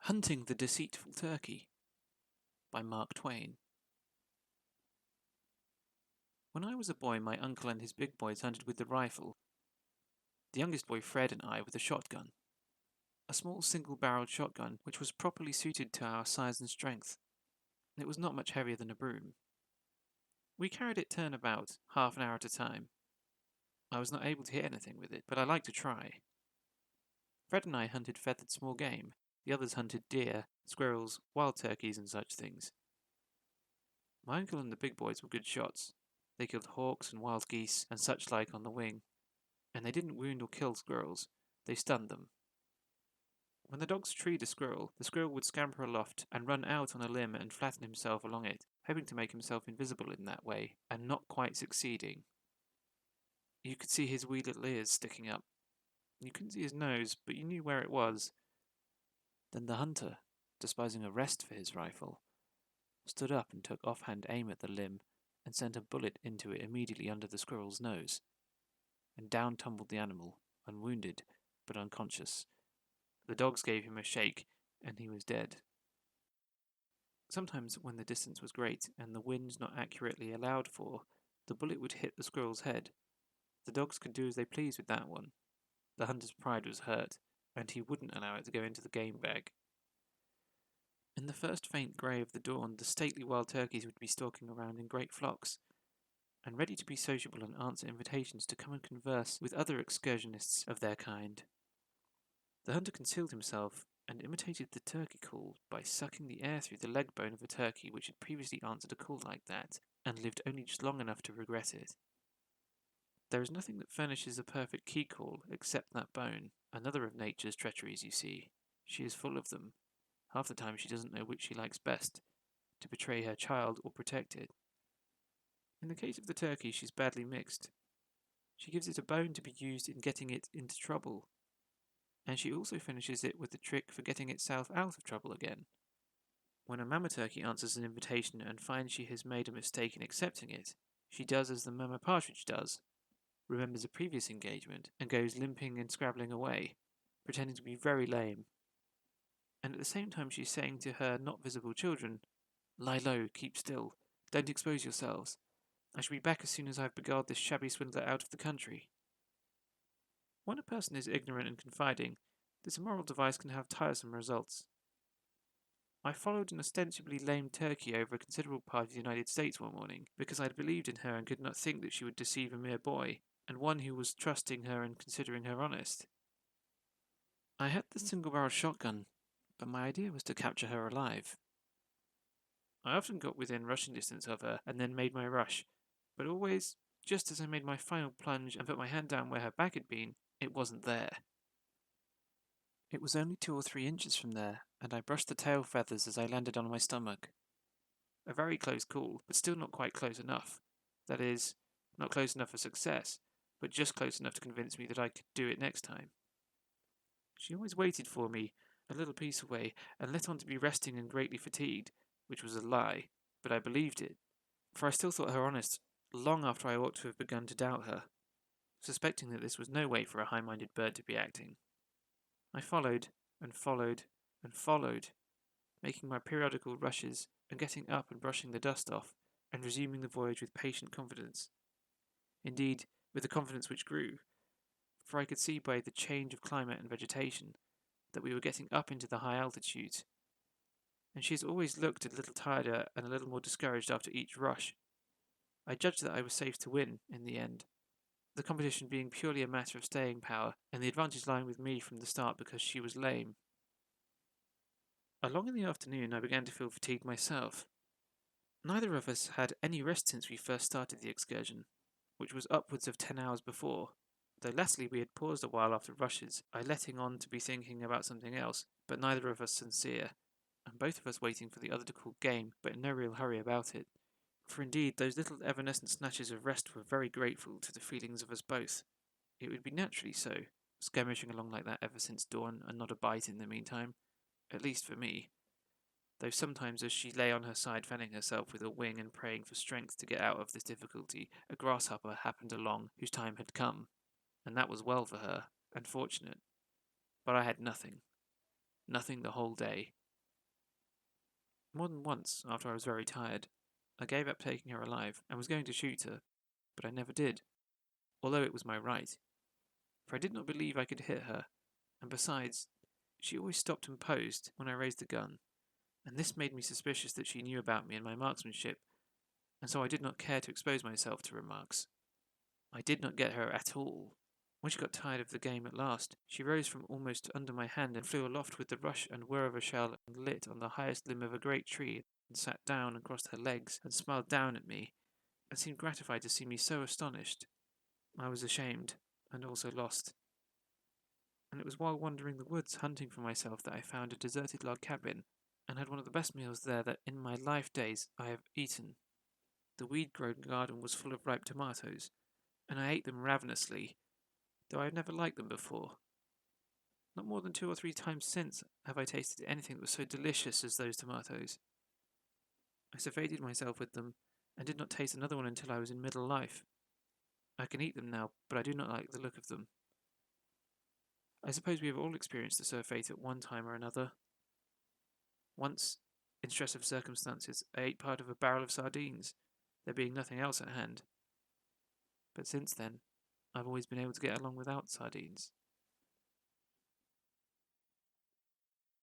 Hunting the Deceitful Turkey by Mark Twain. When I was a boy, my uncle and his big boys hunted with the rifle, the youngest boy Fred and I with a shotgun, a small single-barreled shotgun which was properly suited to our size and strength. It was not much heavier than a broom. We carried it turn about, half an hour at a time. I was not able to hit anything with it, but I liked to try. Fred and I hunted feathered small game, the others hunted deer, squirrels, wild turkeys, and such things. My uncle and the big boys were good shots. They killed hawks and wild geese and such like on the wing, and they didn't wound or kill squirrels, they stunned them. When the dogs treed a squirrel, the squirrel would scamper aloft and run out on a limb and flatten himself along it, hoping to make himself invisible in that way, and not quite succeeding. You could see his wee little ears sticking up. You couldn't see his nose, but you knew where it was. Then the hunter, despising a rest for his rifle, stood up and took offhand aim at the limb and sent a bullet into it immediately under the squirrel's nose, and down tumbled the animal, unwounded but unconscious. The dogs gave him a shake, and he was dead. Sometimes, when the distance was great and the wind not accurately allowed for, the bullet would hit the squirrel's head. The dogs could do as they pleased with that one. The hunter's pride was hurt, and he wouldn't allow it to go into the game bag. In the first faint grey of the dawn, the stately wild turkeys would be stalking around in great flocks, and ready to be sociable and answer invitations to come and converse with other excursionists of their kind. The hunter concealed himself and imitated the turkey call by sucking the air through the leg bone of a turkey which had previously answered a call like that, and lived only just long enough to regret it. There is nothing that furnishes a perfect key call except that bone, another of nature's treacheries, you see. She is full of them. Half the time she doesn't know which she likes best, to betray her child or protect it. In the case of the turkey, she's badly mixed. She gives it a bone to be used in getting it into trouble, and she also finishes it with the trick for getting itself out of trouble again. When a mamma turkey answers an invitation and finds she has made a mistake in accepting it, she does as the mamma partridge does, remembers a previous engagement, and goes limping and scrabbling away, pretending to be very lame. And at the same time she's saying to her not visible children, "Lie low, keep still, don't expose yourselves. I shall be back as soon as I have beguiled this shabby swindler out of the country." When a person is ignorant and confiding, this immoral device can have tiresome results. I followed an ostensibly lame turkey over a considerable part of the United States one morning, because I had believed in her and could not think that she would deceive a mere boy, and one who was trusting her and considering her honest. I had the single-barrel shotgun, but my idea was to capture her alive. I often got within rushing distance of her, and then made my rush, but always, just as I made my final plunge and put my hand down where her back had been, it wasn't there. It was only 2 or 3 inches from there, and I brushed the tail feathers as I landed on my stomach. A very close call, but still not quite close enough. That is, not close enough for success, but just close enough to convince me that I could do it next time. She always waited for me, a little piece away, and let on to be resting and greatly fatigued, which was a lie, but I believed it, for I still thought her honest, long after I ought to have begun to doubt her, suspecting that this was no way for a high-minded bird to be acting. I followed, and followed, and followed, making my periodical rushes, and getting up and brushing the dust off, and resuming the voyage with patient confidence. Indeed, with a confidence which grew, for I could see by the change of climate and vegetation that we were getting up into the high altitudes, and she has always looked a little tireder and a little more discouraged after each rush. I judged that I was safe to win, in the end, the competition being purely a matter of staying power, and the advantage lying with me from the start because she was lame. Along in the afternoon I began to feel fatigued myself. Neither of us had any rest since we first started the excursion, which was upwards of 10 hours before, though latterly we had paused a while after rushes, I letting on to be thinking about something else, but neither of us sincere, and both of us waiting for the other to call game, but in no real hurry about it. For indeed those little evanescent snatches of rest were very grateful to the feelings of us both. It would be naturally so, skirmishing along like that ever since dawn, and not a bite in the meantime, at least for me, though sometimes as she lay on her side fanning herself with a wing and praying for strength to get out of this difficulty, a grasshopper happened along whose time had come, and that was well for her, and fortunate. But I had nothing. Nothing the whole day. More than once, after I was very tired, I gave up taking her alive and was going to shoot her, but I never did, although it was my right, for I did not believe I could hit her, and besides, she always stopped and posed when I raised the gun, and this made me suspicious that she knew about me and my marksmanship, and so I did not care to expose myself to remarks. I did not get her at all. When she got tired of the game at last, she rose from almost under my hand and flew aloft with the rush and whir of a shell and lit on the highest limb of a great tree and sat down and crossed her legs and smiled down at me and seemed gratified to see me so astonished. I was ashamed and also lost, and it was while wandering the woods hunting for myself that I found a deserted log cabin and had one of the best meals there that in my life days I have eaten. The weed-grown garden was full of ripe tomatoes, and I ate them ravenously, though I had never liked them before. Not more than 2 or 3 times since have I tasted anything that was so delicious as those tomatoes. I surfeited myself with them, and did not taste another one until I was in middle life. I can eat them now, but I do not like the look of them. I suppose we have all experienced the surfeit at one time or another. Once, in stress of circumstances, I ate part of a barrel of sardines, there being nothing else at hand. But since then, I've always been able to get along without sardines.